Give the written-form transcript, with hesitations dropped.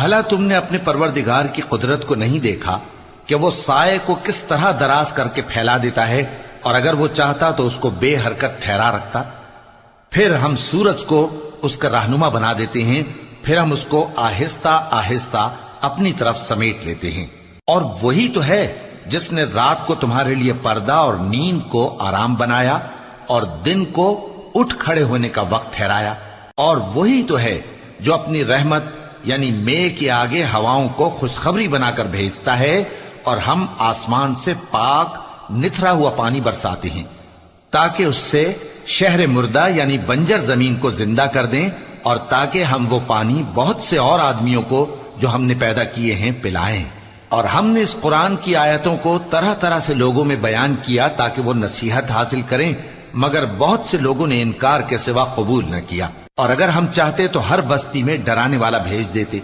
بھلا تم نے اپنے پروردگار کی قدرت کو نہیں دیکھا کہ وہ سائے کو کس طرح دراز کر کے پھیلا دیتا ہے، اور اگر وہ چاہتا تو اس کو بے حرکت ٹھہرا رکھتا؟ پھر ہم سورج کو اس کا رہنما بنا دیتے ہیں، پھر ہم اس کو آہستہ آہستہ اپنی طرف سمیٹ لیتے ہیں۔ اور وہی تو ہے جس نے رات کو تمہارے لیے پردہ اور نیند کو آرام بنایا اور دن کو اٹھ کھڑے ہونے کا وقت ٹھہرایا، اور وہی تو ہے جو اپنی رحمت یعنی مے کے آگے ہواؤں کو خوشخبری بنا کر بھیجتا ہے، اور ہم آسمان سے پاک نتھرا ہوا پانی برساتے ہیں تاکہ اس سے شہر مردہ یعنی بنجر زمین کو زندہ کر دیں، اور تاکہ ہم وہ پانی بہت سے اور آدمیوں کو جو ہم نے پیدا کیے ہیں پلائیں۔ اور ہم نے اس قرآن کی آیتوں کو طرح طرح سے لوگوں میں بیان کیا تاکہ وہ نصیحت حاصل کریں، مگر بہت سے لوگوں نے انکار کے سوا قبول نہ کیا۔ اور اگر ہم چاہتے تو ہر بستی میں ڈرانے والا بھیج دیتے،